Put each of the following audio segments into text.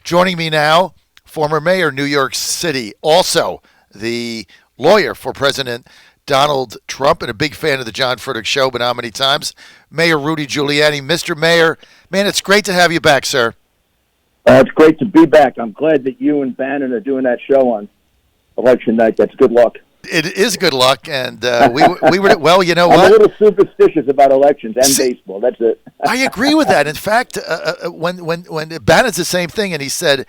Joining me now, former mayor New York City, also the lawyer for President Donald Trump and a big fan of the John Fredericks Show, but how many times? Mayor Rudy Giuliani. Mr. Mayor, man, it's great to have you back, sir. It's great to be back. I'm glad that you and Bannon are doing that show on election night. That's good luck. It is good luck, and we were well. You know I'm what? a little superstitious about elections and baseball. That's it. I agree with that. In fact, when Bannon's the same thing, and he said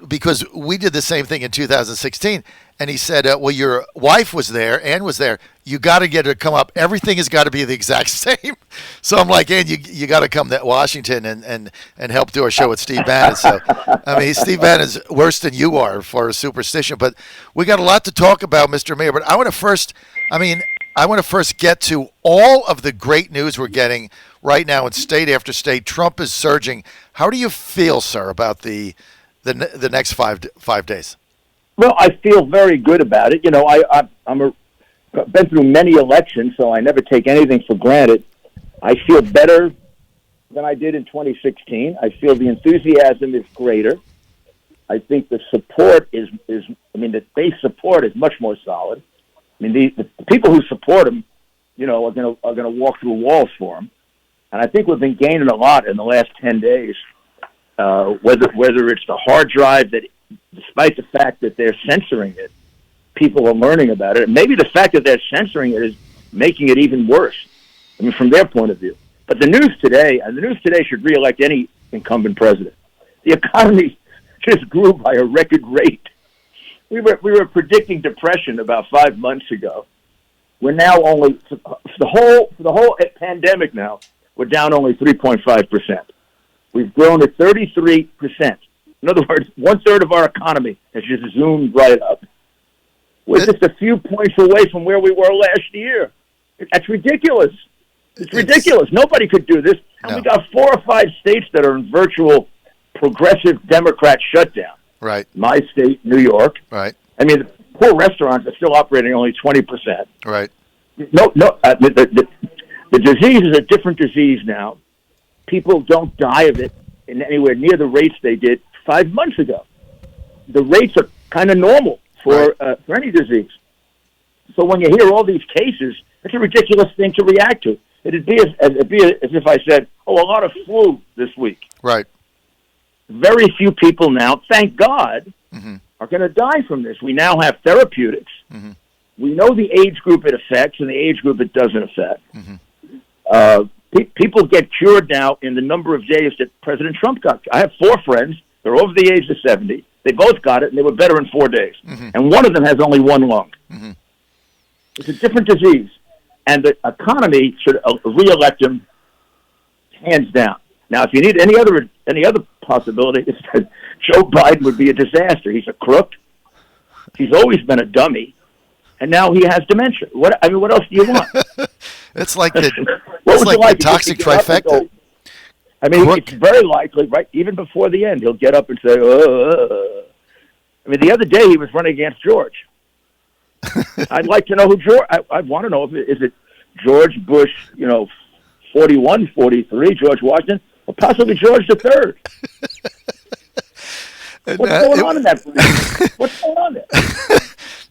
because we did the same thing in 2016, and he said, well, your wife was there, Ann was there. You got to get her to come up. Everything has got to be the exact same. So I'm like, Ann, you got to come to Washington and help do a show with Steve Bannon. So I mean, Steve Bannon's worse than you are for superstition. But we got a lot to talk about, Mr. Mayor. But I want to first get to all of the great news we're getting right now in state after state. Trump is surging. How do you feel, sir, about the next 5 days? Well, I feel very good about it. You know, I've been through many elections, so I never take anything for granted. I feel better than I did in 2016. I feel the enthusiasm is greater. I think the support the base support is much more solid. I mean, the people who support him, you know, are going to walk through walls for him. And I think we've been gaining a lot in the last 10 days, whether it's the hard drive that, despite the fact that they're censoring it, people are learning about it. And maybe the fact that they're censoring it is making it even worse, I mean, from their point of view. But the news today should reelect any incumbent president. The economy just grew by a record rate. We were predicting depression about 5 months ago. We're now only, for the whole pandemic now, we're down only 3.5%. We've grown at 33%. In other words, 1/3 of our economy has just zoomed right up. We're just a few points away from where we were last year. That's ridiculous. It's ridiculous. Nobody could do this. And we got 4 or 5 states that are in virtual progressive Democrat shutdown. Right. My state, New York. Right. I mean, the poor restaurants are still operating only 20%. Right. The disease is a different disease now. People don't die of it in anywhere near the rates they did 5 months ago. The rates are kind of normal for any disease. So when you hear all these cases, it's a ridiculous thing to react to. It'd be as if I said, a lot of flu this week. Right. Very few people now, thank God, are going to die from this. We now have therapeutics. Mm-hmm. We know the age group it affects and the age group it doesn't affect. Mm-hmm. People get cured now in the number of days that President Trump got. I have 4 friends. They're over the age of 70. They both got it, and they were better in 4 days. Mm-hmm. And one of them has only 1 lung. Mm-hmm. It's a different disease. And the economy should reelect him hands down. Now, if you need any other possibility, it's that Joe Biden would be a disaster. He's a crook. He's always been a dummy. And now he has dementia. What else do you want? It's like the toxic trifecta. I mean, it's very likely, right, even before the end, he'll get up and say, I mean, the other day he was running against George. I'd like to know who George, I'd want to know, is it George Bush, 41, 43, George Washington, or possibly George III? What's going on in that? What's going on there?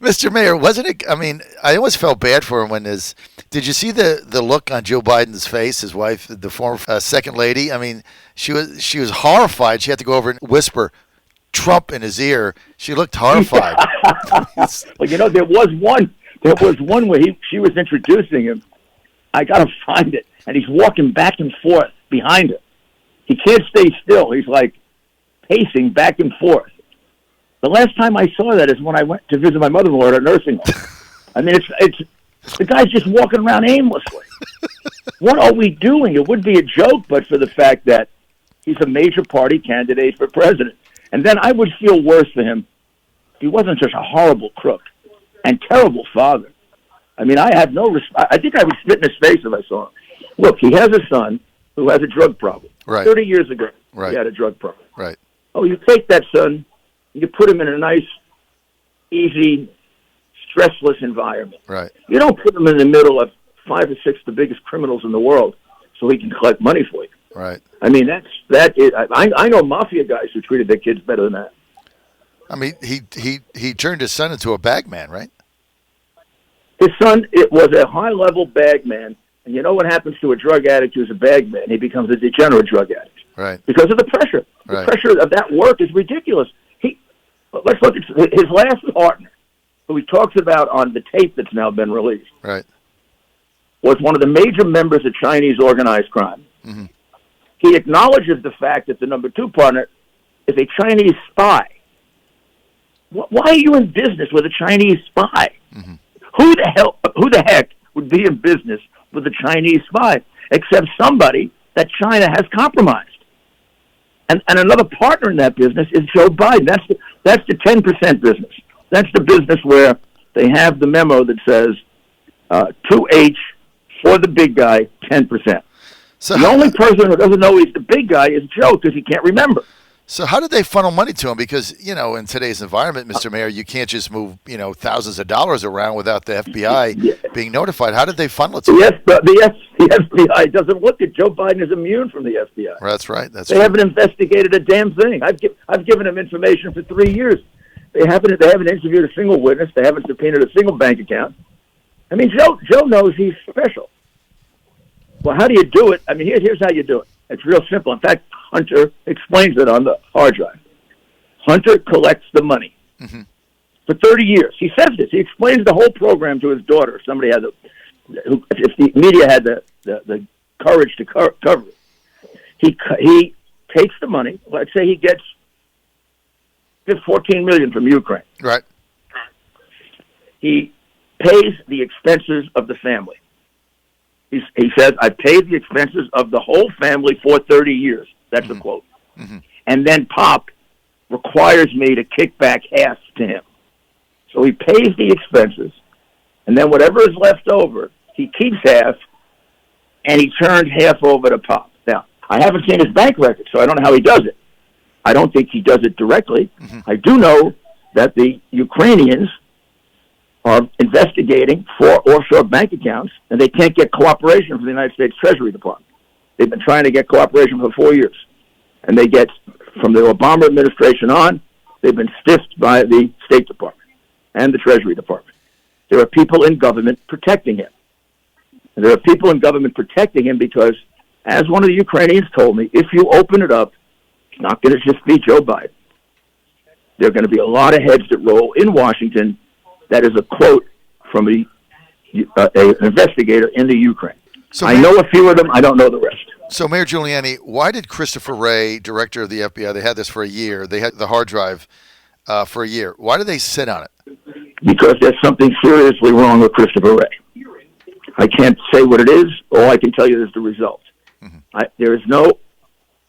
Mr. Mayor, wasn't it? I mean, I always felt bad for him when did you see the look on Joe Biden's face, his wife, the former second lady? I mean, she was horrified. She had to go over and whisper Trump in his ear. She looked horrified. Well, there was one where she was introducing him. I got to find it. And he's walking back and forth behind her. He can't stay still. He's like pacing back and forth. The last time I saw that is when I went to visit my mother-in-law at a nursing home. I mean, it's the guy's just walking around aimlessly. What are we doing? It would be a joke, but for the fact that he's a major party candidate for president. And then I would feel worse for him if he wasn't such a horrible crook and terrible father. I mean, I have no respect. I think I would spit in his face if I saw him. Look, he has a son who has a drug problem. Right. 30 years ago, right. He had a drug problem. Right. Oh, you take that son, you put him in a nice, easy, stressless environment. Right. You don't put him in the middle of 5 or 6 of the biggest criminals in the world so he can collect money for you. Right. I mean, I know mafia guys who treated their kids better than that. I mean, he turned his son into a bagman, right? His son, it was a high-level bagman. And you know what happens to a drug addict who's a bagman? He becomes a degenerate drug addict. Right. Because of the pressure. The pressure of that work is ridiculous. Let's look at his last partner, who he talks about on the tape that's now been released. Right. Was one of the major members of Chinese organized crime. Mm-hmm. He acknowledges the fact that the number two partner is a Chinese spy. Why are you in business with a Chinese spy? Mm-hmm. Who the heck would be in business with a Chinese spy except somebody that China has compromised? And another partner in that business is Joe Biden. That's the 10% business. That's the business where they have the memo that says 2H for the big guy, 10%. So the only person who doesn't know he's the big guy is Joe because he can't remember. So how did they funnel money to him? Because, in today's environment, Mr. Mayor, you can't just move, thousands of dollars around without the FBI being notified. How did they funnel it to him? Yes, but the FBI doesn't look at Joe Biden is immune from the FBI. That's right. They haven't investigated a damn thing. I've given them information for 3 years. They haven't interviewed a single witness. They haven't subpoenaed a single bank account. I mean, Joe knows he's special. Well, how do you do it? I mean, here's how you do it. It's real simple. In fact, Hunter explains it on the hard drive. Hunter collects the money for 30 years. He says this. He explains the whole program to his daughter. If somebody had if the media had the courage to cover it. He takes the money. Let's say he gets $14 million from Ukraine. Right. He pays the expenses of the family. He says, I paid the expenses of the whole family for 30 years. That's a quote. Mm-hmm. And then Pop requires me to kick back half to him. So he pays the expenses, and then whatever is left over, he keeps half, and he turns half over to Pop. Now, I haven't seen his bank record, so I don't know how he does it. I don't think he does it directly. Mm-hmm. I do know that the Ukrainians are investigating 4 offshore bank accounts, and they can't get cooperation from the United States Treasury Department. They've been trying to get cooperation for 4 years. And they get, from the Obama administration on, they've been stiffed by the State Department and the Treasury Department. There are people in government protecting him. And there are people in government protecting him because, as one of the Ukrainians told me, if you open it up, it's not going to just be Joe Biden. There are going to be a lot of heads that roll in Washington. That is a quote from an investigator in the Ukraine. So I know a few of them. I don't know the rest. So, Mayor Giuliani, why did Christopher Wray, director of the FBI, they had this for a year. They had the hard drive for a year. Why did they sit on it? Because there's something seriously wrong with Christopher Wray. I can't say what it is. All I can tell you is the result. Mm-hmm. There is no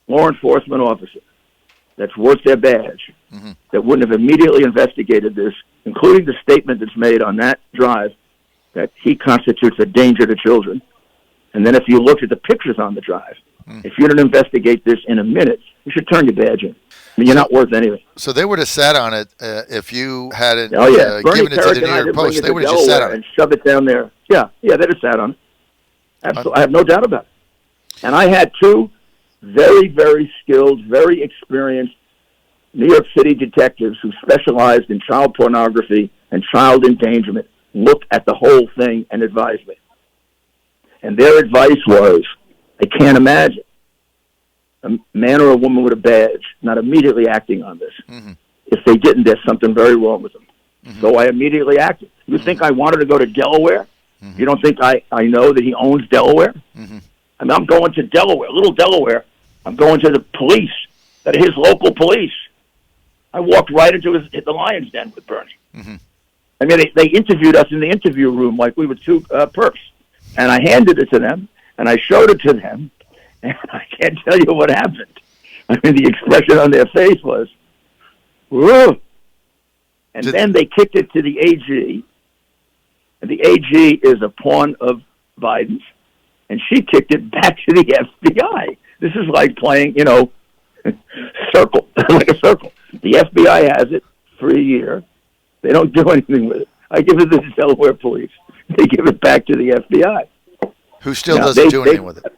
law enforcement officer that's worth their badge that wouldn't have immediately investigated this, including the statement that's made on that drive that he constitutes a danger to children. And then if you look at the pictures on the drive, if you didn't investigate this in a minute, you should turn your badge in. I mean, you're not worth anything. So they would have sat on it if you hadn't given it to the New York Post. They would have just sat on it. And shove it down there. Yeah, they'd have sat on it. Absolutely. I have no doubt about it. And I had 2 very, very skilled, very experienced New York City detectives who specialized in child pornography and child endangerment look at the whole thing and advise me. And their advice was, I can't imagine a man or a woman with a badge not immediately acting on this. Mm-hmm. If they didn't, there's something very wrong with them. Mm-hmm. So I immediately acted. You think I wanted to go to Delaware? Mm-hmm. You don't think I know that he owns Delaware? Mm-hmm. I mean, I'm going to Delaware, little Delaware. I'm going to the police, that are his local police. I walked right into the lion's den with Bernie. Mm-hmm. I mean, they interviewed us in the interview room like we were 2 perps. And I handed it to them, and I showed it to them, and I can't tell you what happened. I mean, the expression on their face was, whoa. And then they kicked it to the AG, and the AG is a pawn of Biden's, and she kicked it back to the FBI. This is like playing, circle, like a circle. The FBI has it for a year. They don't do anything with it. I give it to the Delaware police. They give it back to the FBI. Who still doesn't do anything with it.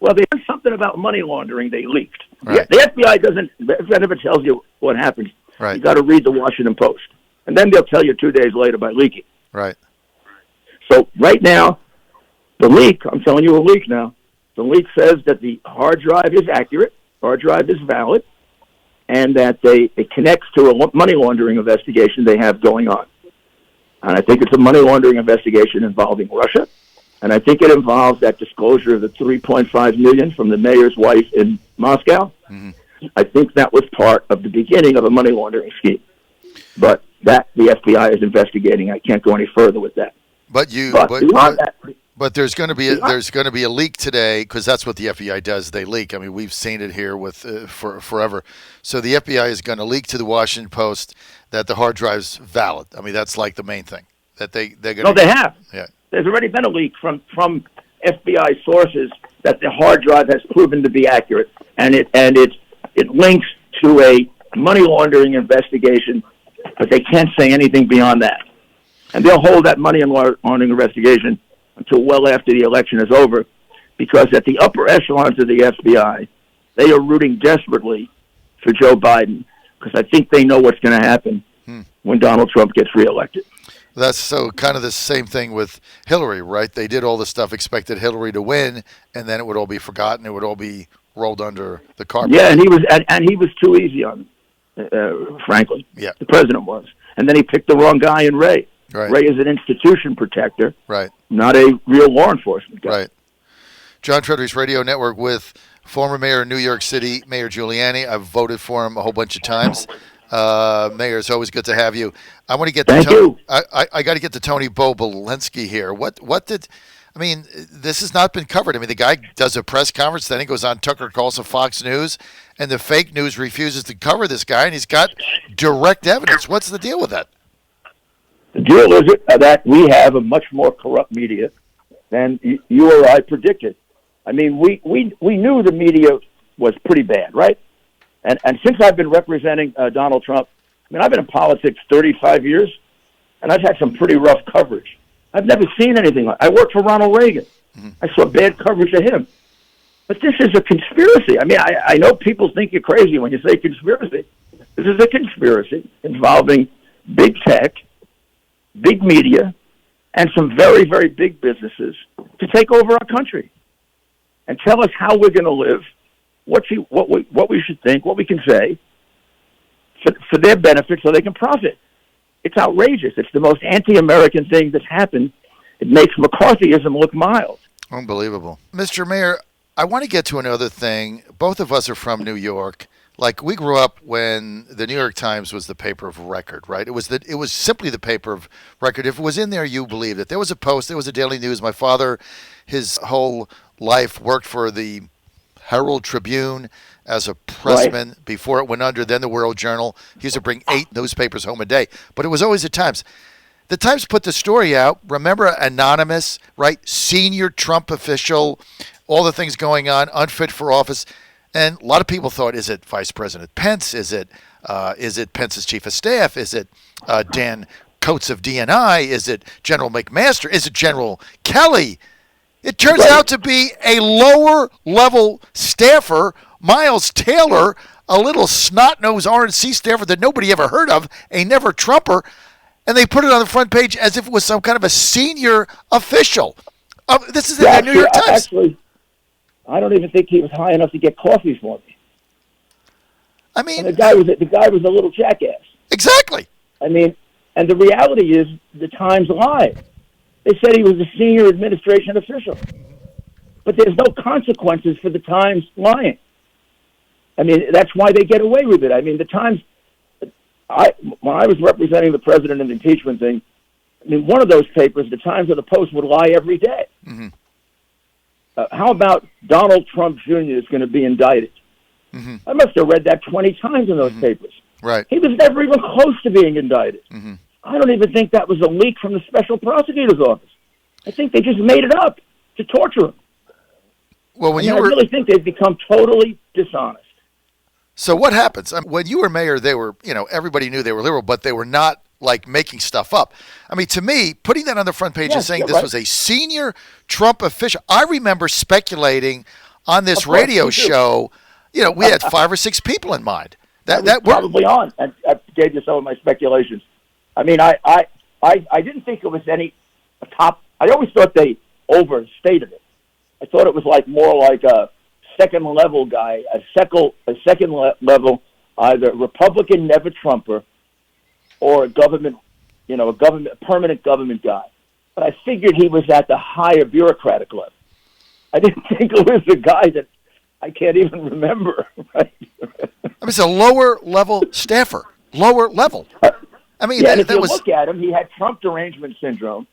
Well, they heard something about money laundering. They leaked. Right. The FBI doesn't. The FBI never tells you what happens. Right. You got to read the Washington Post, and then they'll tell you 2 days later by leaking. Right. So right now, the leak. I'm telling you a leak now. The leak says that the hard drive is accurate, hard drive is valid, and that it connects to a money laundering investigation they have going on. And I think it's a money laundering investigation involving Russia, and I think it involves that disclosure of the $3.5 million from the mayor's wife in Moscow. Mm-hmm. I think that was part of the beginning of a money laundering scheme. But that the FBI is investigating. I can't go any further with that. But there's going to be a leak today, because that's what the FBI does. They leak. I mean, we've seen it here for forever. So the FBI is going to leak to the Washington Post that the hard drive's valid. I mean, that's like the main thing that they're going to. No, they have. Yeah. There's already been a leak from FBI sources that the hard drive has proven to be accurate, and it links to a money laundering investigation, but they can't say anything beyond that. And they'll hold that money laundering investigation until well after the election is over, because at the upper echelons of the FBI, they are rooting desperately for Joe Biden, because I think they know what's going to happen when Donald Trump gets reelected. That's so kind of the same thing with Hillary, right? They did all this stuff, expected Hillary to win, and then it would all be forgotten. It would all be rolled under the carpet. Yeah, and he was too easy on frankly. Yeah. The president was. And then he picked the wrong guy in Wray. Right. Wray is an institution protector, right? Not a real law enforcement guy. Right. John Fredericks Radio Network with former mayor of New York City, Mayor Giuliani. I've voted for him a whole bunch of times. Mayor, it's always good to have you. I want to get Thank you. I got to get to Tony Bobulinski here. What did I mean? This has not been covered. I mean, the guy does a press conference, then he goes on Tucker Carlson, Fox News, and the fake news refuses to cover this guy, and he's got direct evidence. What's the deal with that? The deal is that we have a much more corrupt media than you or I predicted. I mean, we knew the media was pretty bad, right? And since I've been representing Donald Trump, I mean, I've been in politics 35 years, and I've had some pretty rough coverage. I've never seen anything like. I worked for Ronald Reagan. Mm-hmm. I saw bad coverage of him. But this is a conspiracy. I mean, I know people think you're crazy when you say conspiracy. This is a conspiracy involving big tech, big media, and some very, very big businesses to take over our country and tell us how we're going to live, what we should think, what we can say for their benefit so they can profit. It's outrageous. It's the most anti-American thing that's happened. It makes McCarthyism look mild. Unbelievable. Mr. Mayor, I want to get to another thing. Both of us are from New York. Like, we grew up when the New York Times was the paper of record, right? It was simply the paper of record. If it was in there, you believed it. There was a Post, there was a Daily News. My father, his whole life, worked for the Herald Tribune as a pressman, right, before it went under, then the World Journal. He used to bring 8 newspapers home a day, but it was always the Times. The Times put the story out. Remember Anonymous, right? Senior Trump official, all the things going on, unfit for office. And a lot of people thought, is it Vice President Pence? Is it Pence's chief of staff? Is it Dan Coates of DNI? Is it General McMaster? Is it General Kelly? It turns out to be a lower-level staffer, Miles Taylor, a little snot-nosed RNC staffer that nobody ever heard of, a never-Trumper, and they put it on the front page as if it was some kind of a senior official. This is in the New York Times. Actually, I don't even think he was high enough to get coffee for me. I mean, and the guy was a little jackass. Exactly. I mean, and the reality is the Times lied. They said he was a senior administration official, but there's no consequences for the Times lying. I mean, that's why they get away with it. I mean, the Times. When I was representing the president in the impeachment thing, I mean, one of those papers, the Times or the Post, would lie every day. Mm-hmm. How about Donald Trump Jr. is going to be indicted? Mm-hmm. I must have read that 20 times in those papers. Right. He was never even close to being indicted. Mm-hmm. I don't even think that was a leak from the special prosecutor's office. I think they just made it up to torture him. Well, I really think they've become totally dishonest. So what happens? When you were mayor, they were, everybody knew they were liberal, but they were not like making stuff up. I mean, to me, putting that on the front page and saying this was a senior Trump official, I remember speculating on this Of course, radio me too. show, we had 5 or 6 people in mind. That was probably on, and I gave you some of my speculations. I mean, I didn't think it was any top. I always thought they overstated it. I thought it was more like a second level guy, a second level, either Republican never Trumper or a government, permanent government guy. But I figured he was at the higher bureaucratic level. I didn't think it was a guy that I can't even remember. Right? It's a lower level staffer, lower level. I mean, if you look at him, he had Trump derangement syndrome,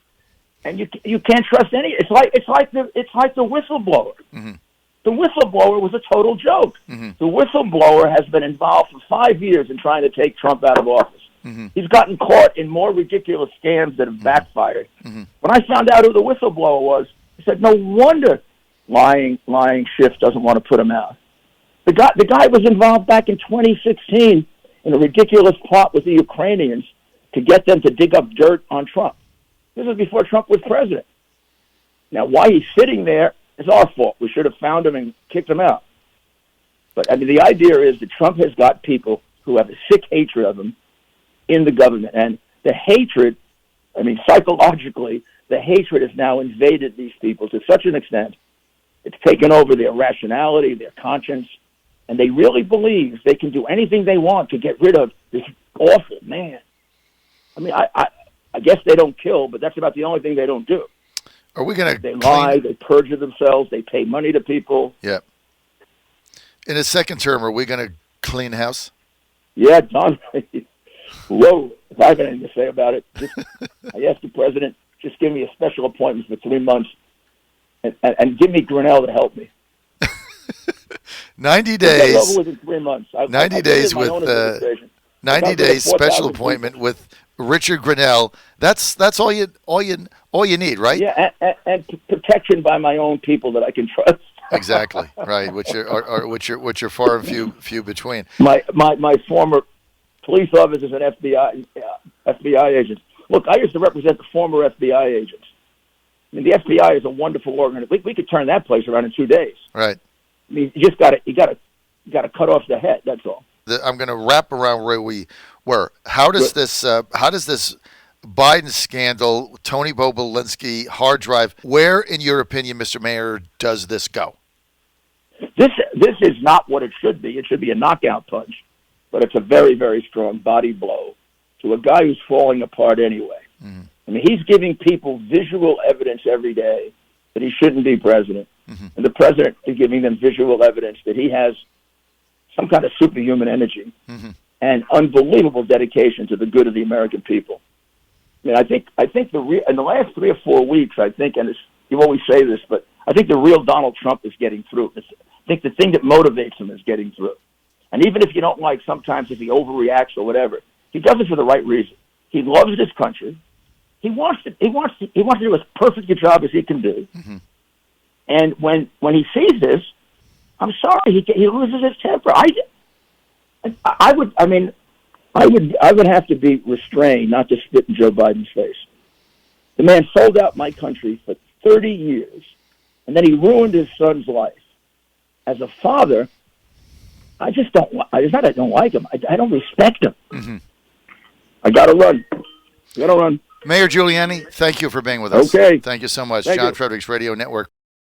and you can't trust any. It's like the whistleblower. Mm-hmm. The whistleblower was a total joke. Mm-hmm. The whistleblower has been involved for 5 years in trying to take Trump out of office. Mm-hmm. He's gotten caught in more ridiculous scams that have backfired. Mm-hmm. When I found out who the whistleblower was, I said, "No wonder lying Schiff doesn't want to put him out." The guy was involved back in 2016 in a ridiculous plot with the Ukrainians to get them to dig up dirt on Trump. This was before Trump was president. Now, why he's sitting there is our fault. We should have found him and kicked him out. But, I mean, the idea is that Trump has got people who have a sick hatred of him in the government. And the hatred, I mean, psychologically, the hatred has now invaded these people to such an extent, it's taken over their rationality, their conscience, and they really believe they can do anything they want to get rid of this awful man. I mean, I guess they don't kill, but that's about the only thing they don't do. Are we going to They lie, they perjure themselves, they pay money to people. Yeah. In his second term, are we going to clean house? Yeah, John. Whoa, if I have anything to say about it, I asked the president, just give me a special appointment for 3 months and give me Grinnell to help me. 90 days. Over within 3 months. 90 days with 90 days special appointment with Richard Grinnell. That's all you need, right? Yeah, and protection by my own people that I can trust. Exactly, right. Which are far and few between. My former police officers and FBI agents. Look, I used to represent the former FBI agents. I mean, the FBI is a wonderful organization. We could turn that place around in 2 days. Right. I mean, you just got to cut off the head. That's all. I'm going to wrap around where we were. How does this Biden scandal, Tony Bobulinski hard drive, where, in your opinion, Mr. Mayor, does this go? This is not what it should be. It should be a knockout punch, but it's a very, very strong body blow to a guy who's falling apart anyway. Mm-hmm. I mean, he's giving people visual evidence every day that he shouldn't be president. Mm-hmm. And the president is giving them visual evidence that he has some kind of superhuman energy mm-hmm. and unbelievable dedication to the good of the American people. I mean, I think in the last 3 or 4 weeks, I think, and you always say this, but I think the real Donald Trump is getting through. I think the thing that motivates him is getting through. And even if you don't like sometimes if he overreacts or whatever, he does it for the right reason. He loves this country. He wants to do as perfect a job as he can do. Mm-hmm. And when he sees this, I'm sorry, he loses his temper. I would have to be restrained not to spit in Joe Biden's face. The man sold out my country for 30 years, and then he ruined his son's life. As a father, I just don't. It's not I don't like him. I don't respect him. Mm-hmm. I got to run. Mayor Giuliani, thank you for being with us. Okay. Thank you so much. Thank John you. Fredericks Radio Network.